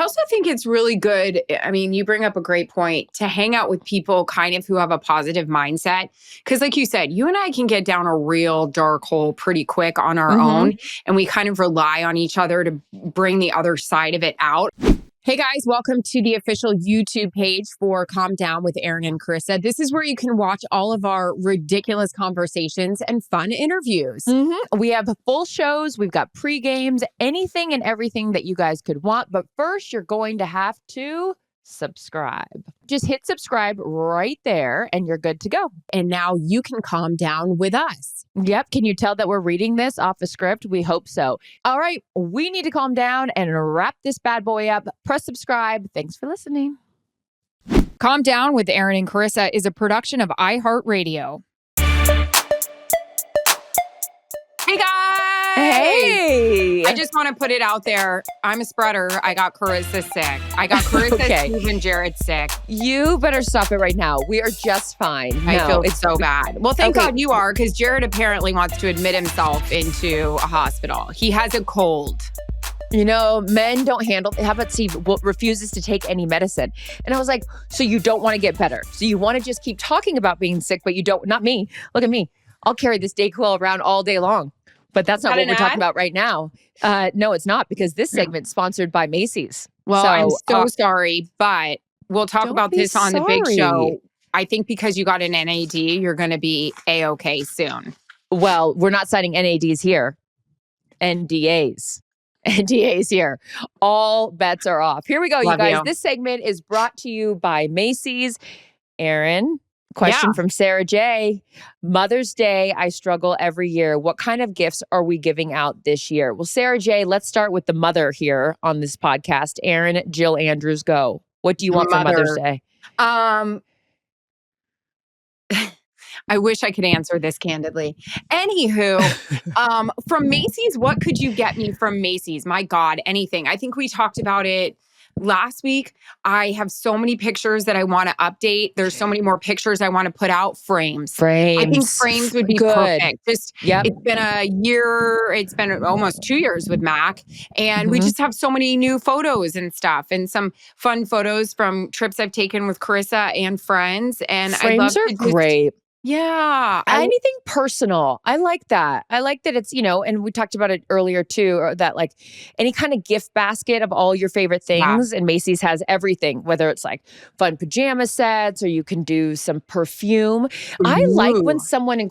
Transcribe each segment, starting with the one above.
also think it's really good. I mean, you bring up a great point to hang out with people kind of who have a positive mindset. Because like you said, you and I can get down a real dark hole pretty quick on our own. And we kind of rely on each other to bring the other side of it out. Hey guys, welcome to the official YouTube page for Calm Down with Erin and Charissa. This is where you can watch all of our ridiculous conversations and fun interviews. We have full shows. We've got pre-games, anything and everything that you guys could want. But first, you're going to have to subscribe. Just hit subscribe right there and you're good to go. And now you can calm down with us. Yep. Can you tell that we're reading this off a script? We hope so. All right. We need to calm down and wrap this bad boy up. Press subscribe. Thanks for listening. Calm Down with Erin and Charissa is a production of iHeartRadio. Hey guys! Hey! I just want to put it out there. I'm a spreader. I got Charissa sick. I got Charissa, Steve, and Jared sick. You better stop it right now. We are just fine. I feel it's so bad. Well, thank God you are, because Jared apparently wants to admit himself into a hospital. He has a cold. You know, men don't handle, how about Steve refuses to take any medicine? And I was like, so you don't want to get better. So you want to just keep talking about being sick, but you don't, not me. Look at me. I'll carry this DayQuil around all day long. But that's not what we're talking about right now. No, it's not, because this segment's sponsored by Macy's. Well, so, I'm so sorry, but we'll talk about this on the big show. I think because you got an NAD, you're going to be A-okay soon. Well, we're not signing NADs here. NDAs here. All bets are off. Here we go, you guys. This segment is brought to you by Macy's. Erin, question from Sarah J. Mother's Day, I struggle every year. What kind of gifts are we giving out this year? Well, Sarah J., let's start with the mother here on this podcast. Erin, Jill Andrews, go. What do you want for Mother's Day? I wish I could answer this candidly. Anywho, from Macy's, what could you get me from Macy's? My God, anything. I think we talked about it last week. I have so many pictures that I want to update. There's so many more pictures I want to put out. Frames. I think frames would be perfect. It's been a year. It's been almost 2 years with Mac. And we just have so many new photos and stuff, and some fun photos from trips I've taken with Charissa and friends. And frames are great. Yeah. Anything personal. I like that. I like that it's, you know, and we talked about it earlier too, or that like any kind of gift basket of all your favorite things. And Macy's has everything, whether it's like fun pajama sets or you can do some perfume. I like when someone,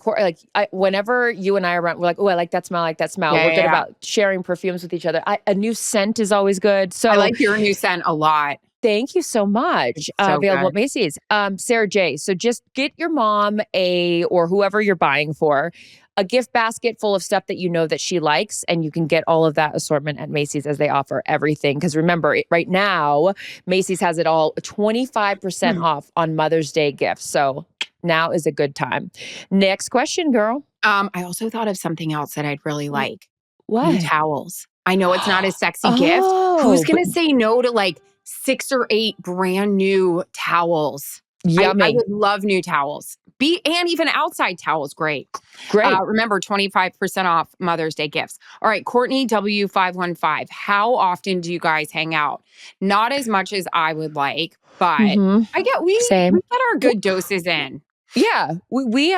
whenever you and I are around, we're like, oh, I like that smell, I like that smell. We're good about sharing perfumes with each other. A new scent is always good. So I like your new scent a lot. Thank you so much. Available at Macy's. Sarah J. So just get your mom or whoever you're buying for, a gift basket full of stuff that you know that she likes, and you can get all of that assortment at Macy's as they offer everything. Because remember, right now, Macy's has it all 25% off on Mother's Day gifts. So now is a good time. Next question, girl. I also thought of something else that I'd really like. What? New towels. I know it's not a sexy gift. Who's going to say no to like 6 or 8 brand new towels? Yummy. I would love new towels. And even outside towels. Great. Remember, 25% off Mother's Day gifts. All right, Courtney W515. How often do you guys hang out? Not as much as I would like, but we get our good doses in. Yeah, we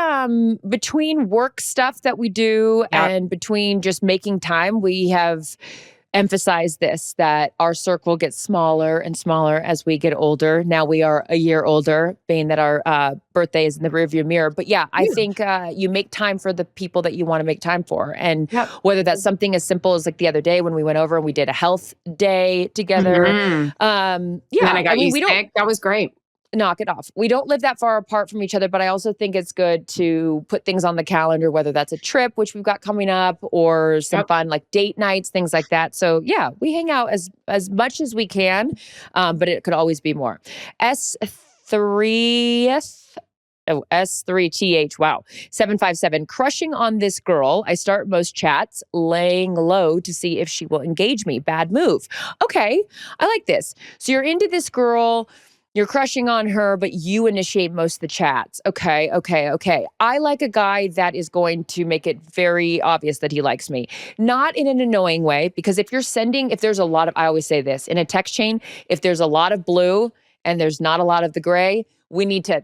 between work stuff that we do and between just making time, we have emphasize this, that our circle gets smaller and smaller as we get older. Now we are a year older, being that our birthday is in the rearview mirror. But I think you make time for the people that you want to make time for. And whether that's something as simple as like the other day when we went over and we did a health day together. And I got you sick. That was great. Knock it off. We don't live that far apart from each other, but I also think it's good to put things on the calendar, whether that's a trip, which we've got coming up, or some fun like date nights, things like that. So we hang out as much as we can, but it could always be more. S3TH, wow. 757, crushing on this girl. I start most chats laying low to see if she will engage me. Bad move. Okay, I like this. So you're into this girl. You're crushing on her, but you initiate most of the chats. Okay. I like a guy that is going to make it very obvious that he likes me. Not in an annoying way, because if there's a lot of, I always say this, in a text chain, if there's a lot of blue and there's not a lot of the gray, we need to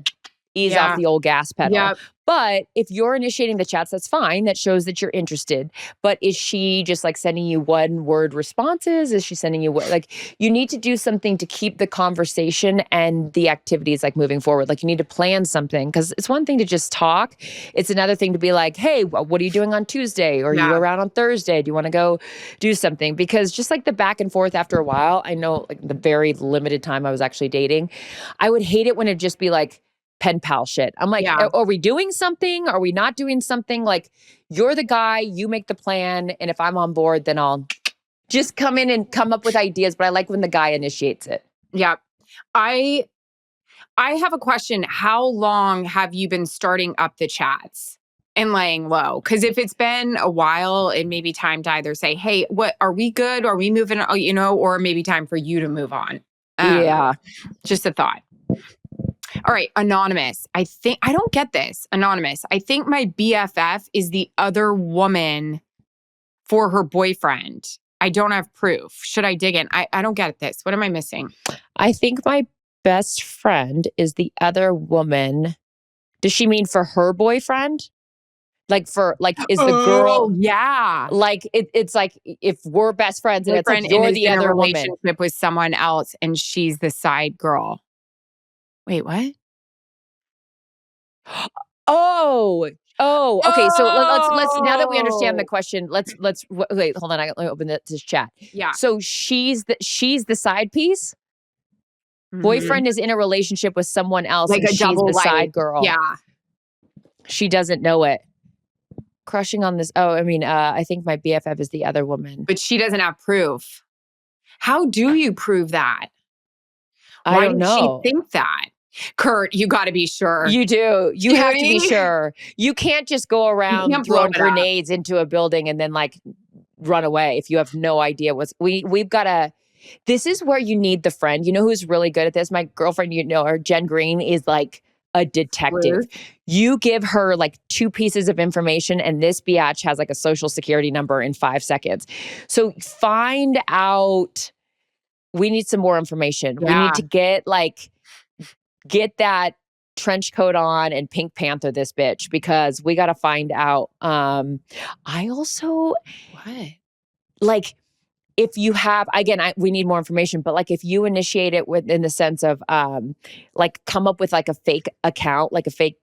ease off the old gas pedal. Yep. But if you're initiating the chats, that's fine. That shows that you're interested. But is she just like sending you one word responses? Is she sending you like, you need to do something to keep the conversation and the activities like moving forward. Like you need to plan something, because it's one thing to just talk. It's another thing to be like, hey, what are you doing on Tuesday? Or are you around on Thursday? Do you want to go do something? Because just like the back and forth after a while, I know like the very limited time I was actually dating, I would hate it when it'd just be like, pen pal shit. I'm like, are we doing something? Are we not doing something? Like, you're the guy, you make the plan. And if I'm on board, then I'll just come in and come up with ideas. But I like when the guy initiates it. Yeah. I have a question. How long have you been starting up the chats and laying low? Because if it's been a while, it may be time to either say, hey, what are we good? Are we moving? Or maybe time for you to move on. Just a thought. All right, Anonymous. I don't get this. Anonymous. I think my BFF is the other woman for her boyfriend. I don't have proof. Should I dig in? I don't get this. What am I missing? I think my best friend is the other woman. Does she mean for her boyfriend? Like is the girl? Yeah. Like it's like if we're best friends and it's like you're the other woman. Relationship with someone else and she's the side girl. Wait, what? Okay. So let's now that we understand the question, let's wait. Hold on, let me open this chat. Yeah. So she's the side piece. Mm-hmm. Boyfriend is in a relationship with someone else, like, and she's the side girl. Yeah. She doesn't know it. Crushing on this. I think my BFF is the other woman, but she doesn't have proof. How do you prove that? I don't know. She think that? Kurt, you got to be sure. You do. You have to be sure. You can't just go around throwing grenades into a building and then like run away if you have no idea we've got to. This is where you need the friend. You know who's really good at this? My girlfriend, her Jen Green is like a detective. Ruth. You give her like 2 pieces of information and this biatch has like a social security number in 5 seconds. So find out. We need some more information. Yeah. We need to get that trench coat on and Pink Panther this bitch, because we got to find out. I also, like, if you have, again, we need more information, but like if you initiate it in the sense of like come up with like a fake account, like a fake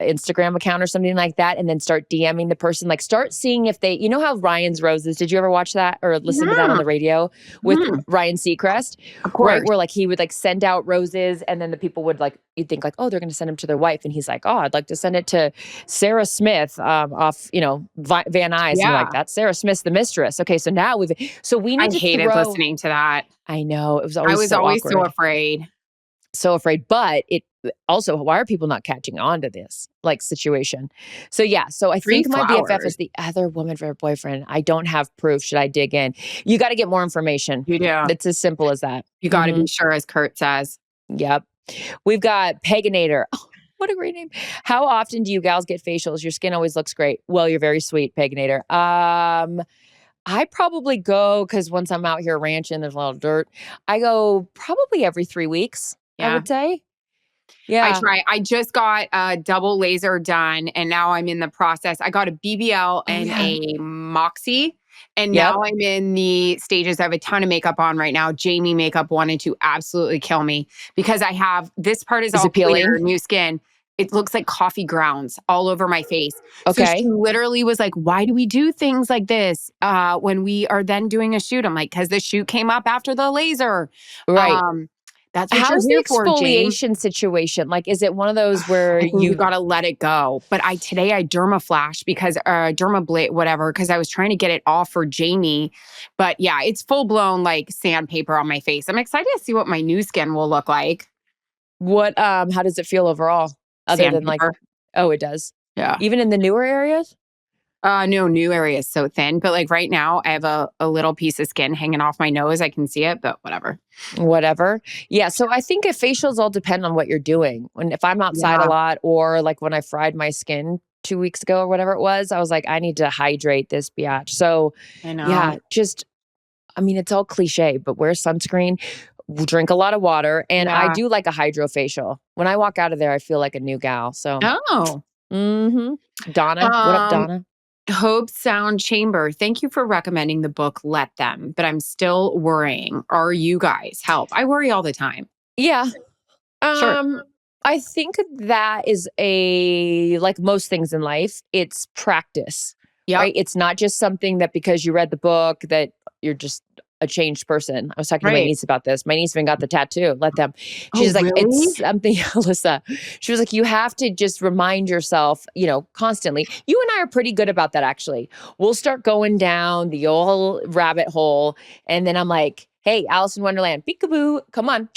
Instagram account or something like that, and then start DMing the person, like start seeing if they, how Ryan's Roses, did you ever watch that or listen to that on the radio with Ryan Seacrest? Of course. Right, where like he would like send out roses and then the people would like, you'd think like, oh, they're going to send them to their wife. And he's like, oh, I'd like to send it to Sarah Smith off, Van Nuys. Yeah. And like, that's Sarah Smith's the mistress. Okay, so now we need to hated listening to that. I know. It was always I was always so afraid. So afraid, but it also, why are people not catching on to this like situation? So yeah, so I think my BFF is the other woman for her boyfriend. I don't have proof. Should I dig in? You got to get more information. You do. It's as simple as that. You got to be sure, as Kurt says. Yep. We've got Paganator. Oh, what a great name. How often do you gals get facials? Your skin always looks great. Well, you're very sweet, Paganator. I probably go, because once I'm out here ranching, there's a lot of dirt. I go probably every 3 weeks. Yeah. I would say. Yeah. I try. I just got a double laser done and now I'm in the process. I got a BBL and a Moxie. And now I'm in the stages. I have a ton of makeup on right now. Jamie makeup wanted to absolutely kill me because I have, this part is all clear, new skin. It looks like coffee grounds all over my face. Okay. So she literally was like, why do we do things like this when we are then doing a shoot? I'm like, because the shoot came up after the laser. Right. That's what how's you're here the exfoliation situation? Like, is it one of those where you got to let it go? But today I dermaflash because dermablade, whatever, because I was trying to get it off for Jamie. But yeah, it's full blown like sandpaper on my face. I'm excited to see what my new skin will look like. What? How does it feel overall? Other than like, oh, it does. Yeah. Even in the newer areas. No, new area is so thin. But like right now, I have a little piece of skin hanging off my nose. I can see it, but whatever. Whatever. Yeah. So I think if facials all depend on what you're doing. If I'm outside a Yeah, lot, or like when I fried my skin 2 weeks ago or whatever it was, I was like, I need to hydrate this biatch. So I know. yeah, I mean, it's all cliche, but wear sunscreen, drink a lot of water. And I Yeah. do like a hydrofacial. When I walk out of there, I feel like a new gal. So, Oh. hmm Donna, what up, Um, Donna? Hope Sound Chamber. Thank you for recommending the book Let Them, but I'm still worrying. Are you guys? Help. I worry all the time. Yeah. Sure. Um, I think that is like most things in life, it's practice, Yep. right? It's not just something that because you read the book that you're just a changed person. I was talking to my Right. niece about this. My niece even got the tattoo. Let them. Oh, She's like, really? it's something, Alyssa. She was like, you have to just remind yourself, constantly. You and I are pretty good about that, actually. We'll start going down the old rabbit hole. And then I'm like, hey, Alice in Wonderland, peekaboo, come on.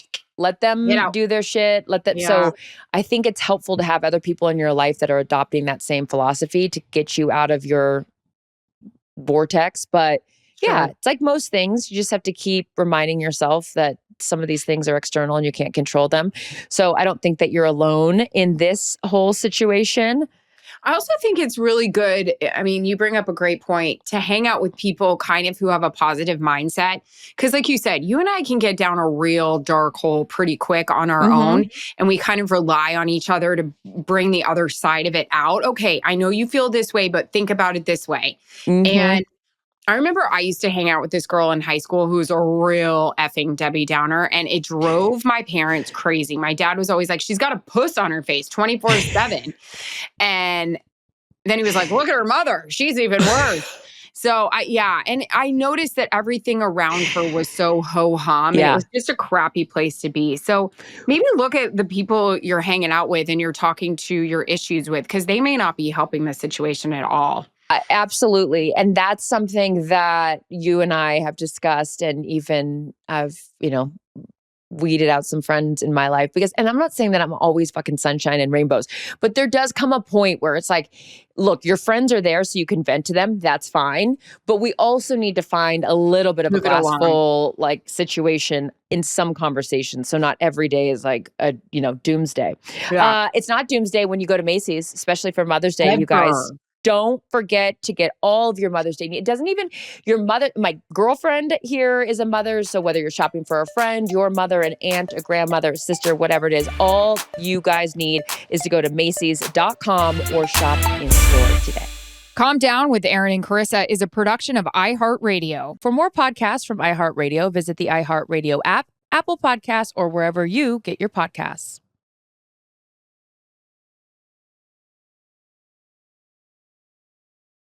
Let Get them out. do their shit. Let that. Yeah. So I think it's helpful to have other people in your life that are adopting that same philosophy to get you out of your vortex. But yeah, Sure. it's like most things. You just have to keep reminding yourself that some of these things are external and you can't control them. So I don't think that you're alone in this whole situation. I also think it's really good. I mean, you bring up a great point to hang out with people kind of who have a positive mindset. Cause like you said, you and I can get down a real dark hole pretty quick on our Mm-hmm. own. And we kind of rely on each other to bring the other side of it out. Okay, I know you feel this way, but think about it this way. Mm-hmm. And I remember I used to hang out with this girl in high school who was a real effing Debbie Downer, and it drove my parents crazy. My dad was always like, she's got a puss on her face 24/7. And then he was like, look at her mother. She's even worse. So yeah. And I noticed that everything around her was so ho hum and it Yeah. was just a crappy place to be. So maybe look at the people you're hanging out with and you're talking to your issues with, because they may not be helping the situation at all. Absolutely. And that's something that you and I have discussed, and even I've, weeded out some friends in my life and I'm not saying that I'm always fucking sunshine and rainbows, but there does come a point where it's like, look, your friends are there so you can vent to them. That's fine. But we also need to find a little bit of a Move it glass along. full like situation in some conversations. So not every day is like a, doomsday. Yeah. It's not doomsday when you go to Macy's, especially for Mother's Day, you guys. Ever. Don't forget to get all of your Mother's Day. It doesn't even, your mother, my girlfriend here is a mother. So whether you're shopping for a friend, your mother, an aunt, a grandmother, a sister, whatever it is, all you guys need is to go to Macy's.com or shop in store today. Calm Down with Erin and Charissa is a production of iHeartRadio. For more podcasts from iHeartRadio, visit the iHeartRadio app, Apple Podcasts, or wherever you get your podcasts.